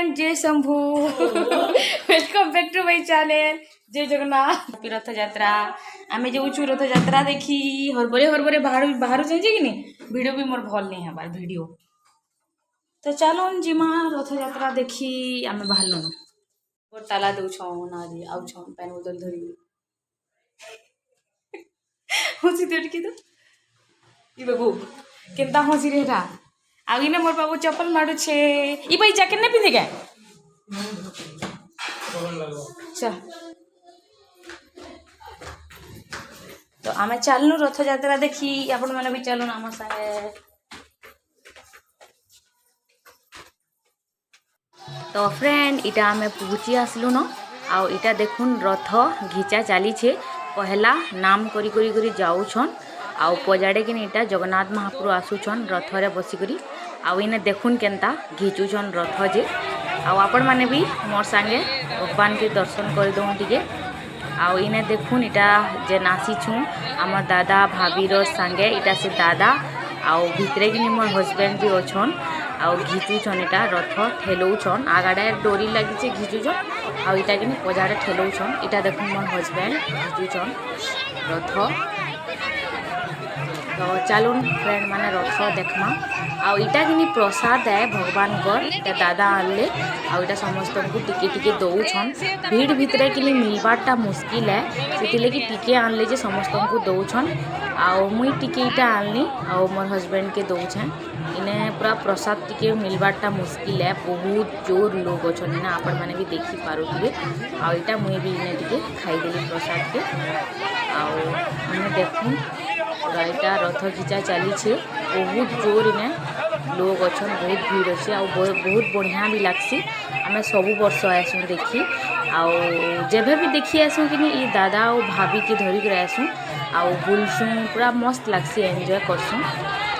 Friend जय Shambhu welcome back to my channel जय जगन्नाथ रथ यात्रा आमे जाऊँ रथ यात्रा देखी हरबरे बाहर जाइए कि नहीं वीडियो भी मोर भल नहीं हबार वीडियो तो चलो जिमा रथ यात्रा देखी आमे बाहर ताला दौन आदि आउन पैन बोतल धरी हसी देख तो ये केन्ता हसी रे आउ इने मोर बाबू चप्पल मारू छे ई भाई जैकेट नहीं पिंधे क्या चल तो आमे चलनु रथ यात्रा देखी आपण माने भी चलुन आम संगे तो फ्रेंड इटा आमे पहुँची आसलु न आउ इटा देखुन रथ घिचा चली छे पहला नाम करी करी करी जाऊछन आउ पजाड़े कि इटा जगन्नाथ महाप्रभु आसुछन रथरे बसिकरी आउ इने देखुन केन्ता घिचुछन रथ जे आउ आपण माने भी मोर संगे भगवान के दर्शन कर दो टिके आउ इने देखुन इटा जे नासीछु आम दादा भाभीर संगे इटा से दादा आउ भितरे कि मोर हस्बैंड भी अच्छन आउ घिचुछन इटा रथ ठेलौछन आगाड़े डोरी लगी घिचुछन आउ इटा कि पजाड़े ठेलौछन इटा देखुन मोर हस्बैंड घिचुछन रथ तो चलुन फ्रेंड माने रथ देखमा आउ इटा कि प्रसाद है भगवान कर दादा आनले आउ इटा समस्त को टिके टिके दौछन भीड़ भितरे कि मिलबारटा मुश्किल है से टिके आनले जे समस्त को दौछन आउ मुई टिके इटा आनली आउ मोर हस्बैंड के दौछे इने पूरा प्रसाद टिके मिलबारटा मुश्किल है बहुत जोर लोग अच्छन इने आपण माने भी देखि पारुथिबे आउ इटा मुई भी इने टिके खाइदेली प्रसाद के आउ इने देखुन पूरा रथ खिंचा चली बहुत जोर इने लोग अच्छन बहुत भीड़ अच्छे आ बहुत बढ़िया भी लगसी आम सब वर्ष आसू देखी आउ जेबे भी देखी आसू कि ये दादा और भाभी के धरिक आसू आउ बुलसू पूरा मस्त लगसी एंजॉय करसू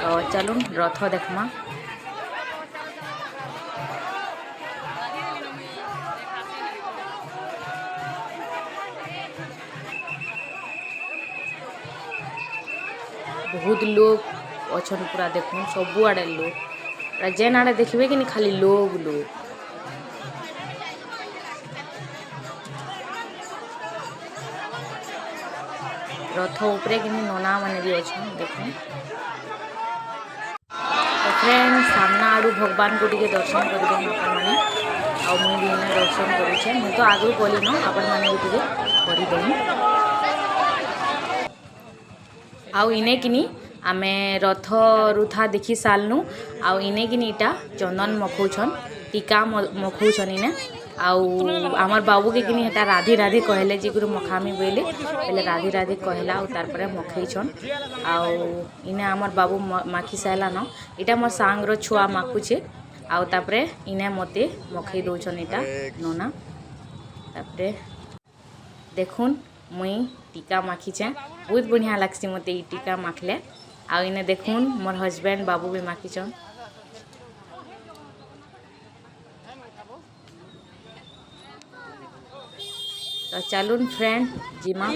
तो चलून रथ देखमा बहुत लोग अच्छन पूरा देखुन सबू आड़े लोग पूरा जेन आड़े देखिए कि खाली लोग रथ उपरे कि नना माने भी अच्छन देखुन तो फ्रेंड सामना आड़ू भगवान को टिके दर्शन कर मैंने आउ मुझे भी इन्हें दर्शन करुचे मुझे तो आगु कली न आपण मैंने भी टिके करदेवी आउ इने किनी आमे रथ रुथा देखी सालनु आउ इने किनी इटा चंदन मखौछन टीका मखौछन इने आउ आमर बाबू के किनी हेटा राधे राधे कहले जे गुरु मखामी बोले पहले राधे राधे कहला आउ तार परे मखैछन आउ इने आमर बाबू माखी साइला न इटा मोर सांगरो छुआ माखुछे आउ तापरे इने मते मखै दोछन इटा नोना तापरे देखुन मुई टीका माखीचे बहुत बढ़िया लगसी मते ई टीका माखले आउ इने देखुन मोर हस्बैंड बाबू भी माखीछन तो चलून फ्रेंड जिमा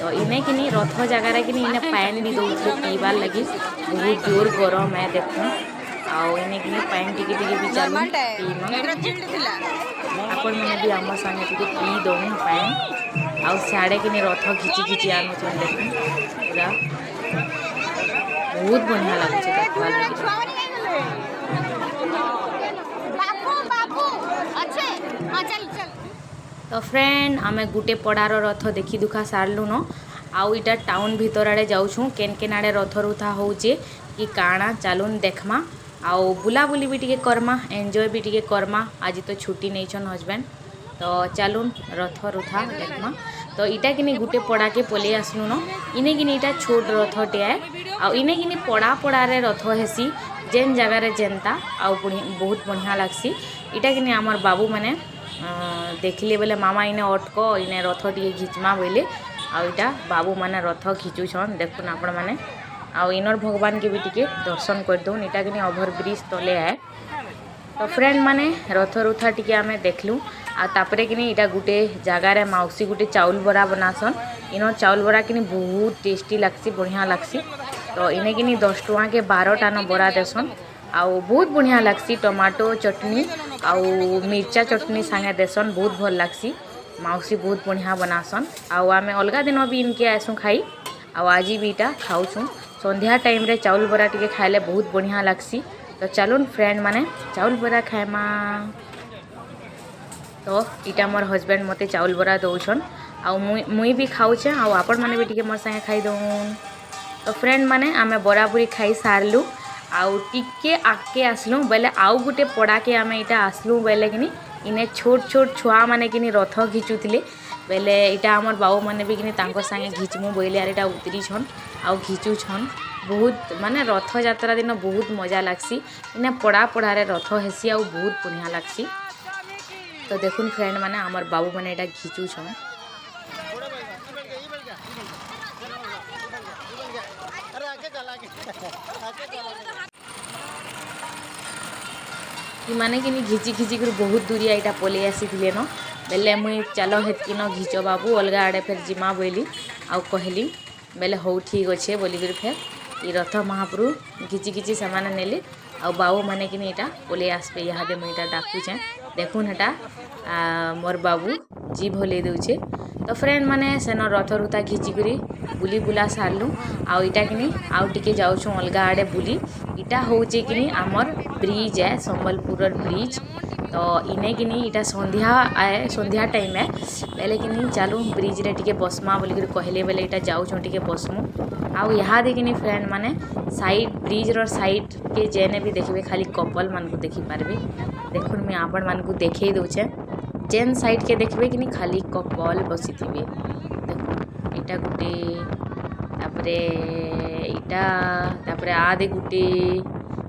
तो इने किनी रथ जगार कि इने पैन भी दौथे पीबार लगी बहुत जोर गरम है देखुन आउ इने किनी पैन टिके टिके भी चलून पीमा आपण मैंने भी आम संगे टिके पी दौन पैन आउ सियाड़े कि रथ घिची घिची आनुन देखुन पूरा बहुत बढ़िया लगुच देखवार लगी तो फ्रेंड आमे गुटे पड़ार रथ देखी दुखा सारलु न आउ इटा टाउन भीतर आड़े जाऊँ केन आड़े रथ रुथा होचे कि काଣା चलून देखमा आउ बुलाबुली भी टिके करमा एंजॉय भी टिके करमा आज तो छुट्टी नहीं हस्बैंड तो चलून रथ रुथा देखमा तो इटा कि गुटे पड़ा के पलि आसलु न इने कि इटा छोट रथटे है आउ इने कि पड़ा पड़ारे रथ हेसी जेन जगार जेनता आउ बहुत बढ़िया लगसी इटा कि आमर बाबू मैंने देखले बोले मामा इने अटक इने रथ टे घिचमा बोले आउ इटा बाबू मैंने रथ घिचुछन देखुन आपण मैंने आउ इनर भगवान के भी टिके दर्शन कर दौन इटा कि ओभर ब्रिज तले है तो फ्रेंड माने रथ रुथा टिके आमे देखलु आ तापरे कि इटा गुटे जगार मौसी गुटे चाउल बरा बनासन इन चाउल बरा कि बहुत टेस्टी लगसी बढ़िया लगसी तो इने कि 10 टଙ୍କା के 12 टान बरा देसन आउ बहुत बढ़िया लगसी टमाटो चटनी आउ मिर्चा चटनी संगे देसन बहुत भल लगसी मौसी बहुत बढ़िया बनासन आउ आमे अलगा दिन भी इनके आसू खाई आउ आज भी इटा खाऊँ संध्या टाइम रे चाउल बरा टिके खाइले बहुत बढ़िया लगसी तो चलुन फ्रेंड माने चाउल बरा खाएमा तो इटा मोर हस्बैंड मते चाउल बरा दौछन आउ मुई भी खाऊचे आउ आपण माने भी टिके मोर संगे खाई दउन तो फ्रेंड माने आमे बराबरी खाई सारलु आउ टिके आके आसलु बेले आउ गुटे पड़ा के आमे इटा आसलु बेले किनी इने छोट छोट छुआ माने किनी रथ घिचुतिले बेले इटा हमर बाबू माने भी किनी तांको संगे घिचमु बोइले आर इटा उतरी छन आउ घिचु छन बहुत माने रथ यात्रा दिन बहुत मजा लागसी इने पड़ा पड़ारे रथ हेसी आउ बहुत बढ़िया लागसी तो देखुन फ्रेंड माने हमर बाबू माने इटा घिचु छन माने कि घिची घिची कर बहुत दूरिया इटा पलि आसी न बेले मुई चल हेतकी न घिच बाबू अलगा आड़े फिर जिमा बोली आउ कहली बेले हौ ठीक अच्छे बोलिक फिर ये रथ महाप्रभु घिची घिची से नेले आउ बाबू माने कि इटा पलि आसबे इहादे मुई इटा डाकुचे देखुन हेटा मोर बाबू जी भले दौचे तो फ्रेंड माने सेन रथ रुता घिचिकरी बुली बुला सारलु आउ इटा किनी आउ टिके जाउछु अलगा आड़े बुली इटा होचे किनी आमर ब्रिज है संबलपुर ब्रिज तो इने किनी इटा संध्या टाइम है बेले किनी चालू ब्रिज रे टिके बसमा बोलिक कहले बेले इटा जाउछु टिके बसमु आउ यहाँ देखिनी फ्रेंड माने साइड ब्रिज रो साइड के जेने भी देखबे खाली कपल मान को देखि पारबे देखुन मैं आपण मान को देखे दउछे जेन साइड के देखबे कि खाली कपल बसी थिबे देखो इटा गुटे तापरे इटा तापरे आदे गुटे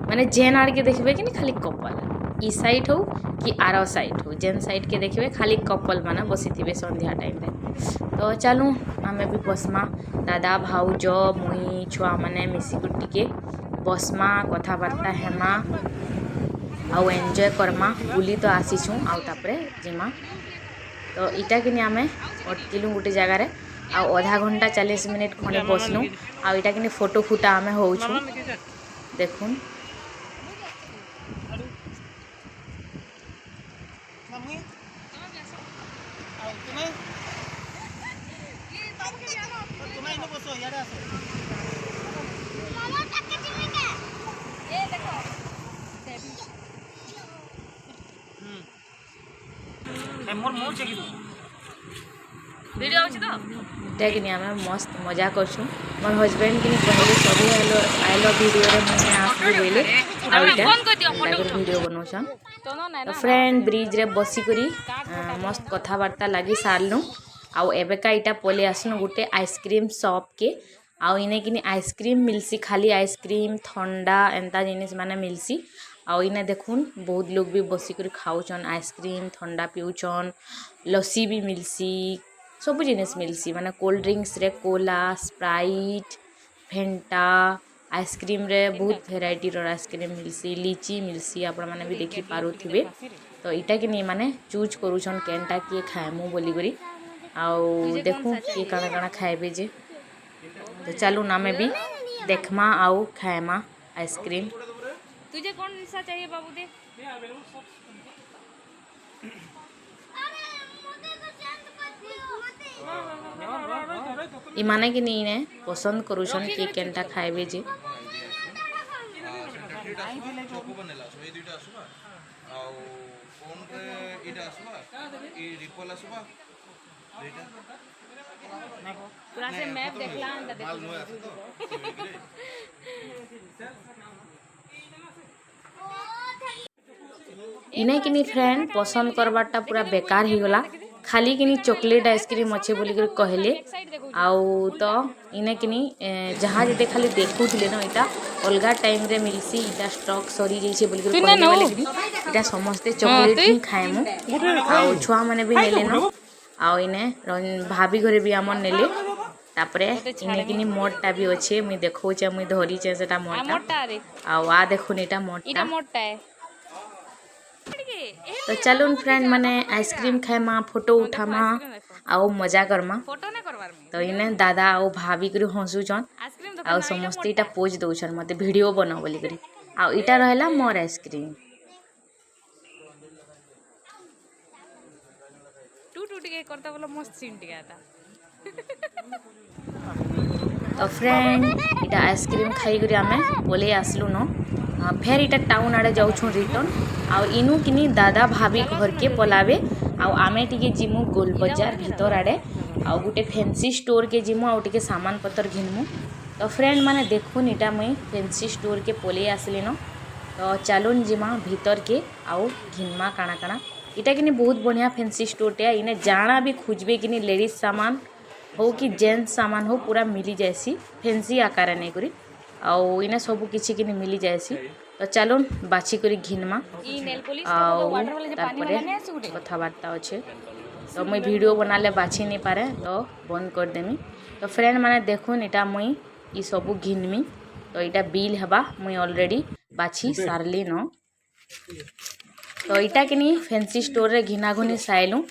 माने जेन आड़ के देखबे कि खाली कपल ई साइड हो कि आर साइड हो जेन साइड के देखबे खाली कपल माने बसी थिबे संध्या टाइम रे तो चलू आमे भी बसमा दादा भाउज मुई छुआ माने मिसी टिके बसमा कथाबार्ता हेमा आउ एंजॉय करमा बुली तो आसीछू आउ तापरे जिमा तो इटा किनी आमे अटकिलु गोटे जगार आउ आधा घंटा 40 मिनिट खने बसलु आउ इटा किनी फोटो फुटा आमे होउछु देखुन वीडियो आउछि तो देखिनी हमें मस्त मजा करछु मोर हस्बैंड किनी कहले सभी आइलो वीडियो रे मने आसबे बोले आउटा वीडियो बनौछन तो फ्रेंड ब्रिज रे बसी करी मस्त कथा वार्ता लगी सारलु आउ एबेका इटा पले आसनु गुटे आइसक्रीम शॉप के आउ इने किनी आइसक्रीम मिलसी खाली आइसक्रीम ठंडा एंता जिनिस माने मिलसी आउ इने देखुन बहुत लोग भी बसी कर खाऊचन आइसक्रीम ठंडा पिउचन लस्सी भी मिलसी सब जिनिस मिलसी माने कोल्ड ड्रिंक्स रे कोला स्प्राइट फेंटा आइसक्रीम रे बहुत वेराइटी रो आइसक्रीम मिलसी लीची मिलसी आपण माने भी देखि पारुथिबे तो इटा कि नहीं माने चूज करूछन केनटा के खाएमु बोली करी आउ देखु के काना काना खाएबे जे तो चलू ना में भी देखमा आउ खाएमा आइसक्रीम तुझे कौन सा चाहिए बाबू दे इमाने कि नहीं ने पसंद करूछन के केनटा खाएबे जे पूरा से मैप देखला अंदा देखो इने किनी फ्रेंड पसंद करबाटा पूरा बेकार ही गला खाली किनी चॉकलेट आइसक्रीम अच्छे बोली कर कहले आउ तो इने किनी जहाँ जते खाली देखुथिले न इटा अलगा टाइम रे मिलसी इटा स्टॉक सरी जैसे बोली कर कहले वाले किनी इटा समस्त चॉकलेट ही खाएमु आउ छुआ माने भी नेले न आउ इने भाभी घरे भी हमन नेले तापरे इने किनी मोटटा भी अच्छे मुई देखौचे मुई धरी छे सेटा मोटटा आउ आ देखुन इटा मोटटा है तो चलून फ्रेंड माने आइसक्रीम खाएमा फोटो उठामा आउ मजा करमा तो इने दादा आउ भाभी करी हंसुचन आउ समस्त इटा पोज दउछन मते वीडियो बनाओ बोली करी आउ इटा रहला मोर आइसक्रीम टू टू टिके करता बोला मस्त सीन टिके आता तो फ्रेंड इटा आइसक्रीम खाई करी आमे बोले आसलु न फेर इटा टाउन आड़े जाऊँ रिटर्न आउ इनु किनी दादा भाभी घर के पलावे आउ आमे टिके जिमु गोल बाजार भीतर आड़े आउ गुटे फैंसी स्टोर के जिमु आउ टिके सामान पतर घिनमु। तो फ्रेंड माने देखुन इटा मुई फैंसी स्टोर के पले आसली न तो चलुन जिमा भीतर के आउ घिनमा काना काना इटा किनी बहुत बढ़िया फैंसी स्टोर टे इने जाना भी खोजबे किनी लेडीज सामान हो कि जेंट्स सामान हो पूरा मिली जाएसी फैंसी आकार नहीं करी आउ इने सब किछि किनी मिली जाएसी। तो चलो बाछी करी घिनमा कथबार्ता अच्छे तो मुई वीडियो बनाले बाछी नहीं पारे तो बंद कर देमी। तो फ्रेंड माने देखुन इटा मुई ई सबू घिनमी तो इटा बिल हबा मुई ऑलरेडी बाछी सारली न। तो इटा किनी फैंसी स्टोर रे घिना घुनी साइलु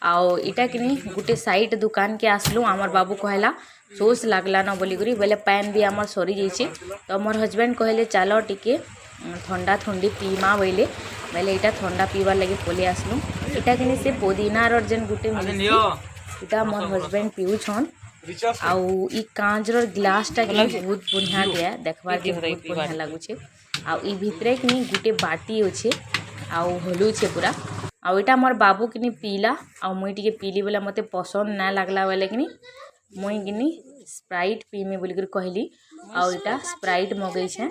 आउ इटा किनी गुटे साइट दुकान के आसलु आमर बाबू कहला सोच लागला न बोली करी बोले पैन भी आमर सरी जाइए तो मोर हस्बैंड कहले चलो टिके ठंडा ठंडी पीमा बोले बोले इटा ठंडा पीवार लगे पले आसलु इटा किनी से पुदीना रो जेन गुटे मिली इटा मोर हस्बैंड पीउछन आउ ई कांच रो ग्लास टा के बहुत बढ़िया दिया देखबार के बहुत बढ़िया लागुछे आउ ई भितरे किनी गुटे बाटी अच्छे आउ हलू छे पूरा आउ इटा मोर बाबू किनी पीला आउ मुई टिके पीली बोले मते पसंद ना लागला बोले किनी मुई किनी स्प्राइट पीमी बोली कर कहली आउ इटा स्प्राइट मगई छे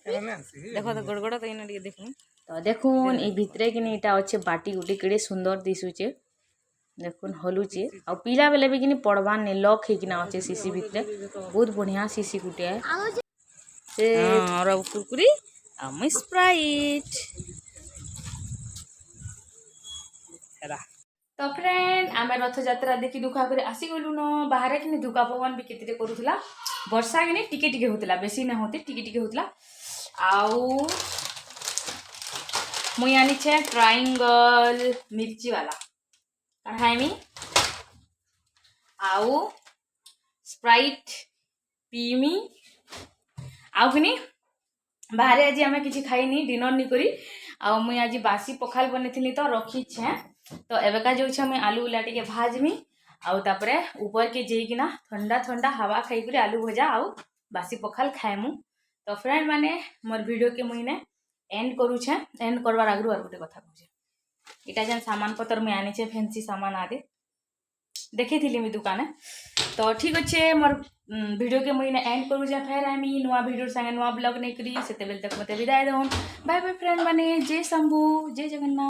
देखो तो गड़गड़ तो इना देखो तो देखुन ई भितरे किनी इटा अच्छे बाटी गुटी केड़े सुंदर दिसुचे देखुन हलुचे आउ पीला बेले भी किनी पड़वा ने लॉक हे किना अच्छे सीसी भितरे बहुत बढ़िया सीसी गुटे है से और कुरकुरी आ मैं स्प्राइट तो फ्रेंड आमे रथ यात्रा देखी दुखा कर आसी गलु न बाहर कि धुका पवन भी केते करूला वर्षा कि टिके टिके होतला बेसी ना होते टिके टिके होतला आउ मुई आनी छे ट्रायंगल मिर्ची वाला कढ़ाई आउ स्प्राइट पीमी आउ कि बाहर आज आम कि खाईनी डिनर नहीं करी आउ मुई आज बासी पखाल बनी तो रखी छे तो एवेका जो मुझे आलू उला टे भाजमी आउ तापरे ऊपर के जेकिना ठंडा ठंडा हवा खाई कर आलू भजा आउ बासी पखाल खाएमु। तो फ्रेंड माने मोर वीडियो के मुझे एंड करूछे एंड करवार आगु और गोटे कथा कहूँ इटा जेन सामान पतर मुझे आनी छे फैंसी सामान आदि देखी थी मुझे दुकान तो ठीक अच्छे मोर वीडियो के मुझे एंड करूँ फेर आमी नुआ वीडियो संगे नुआ ब्लॉग नहीं करी से तक मत विदाय दूँ बाय बाय फ्रेंड माने जय शंभू जय जगन्नाथ।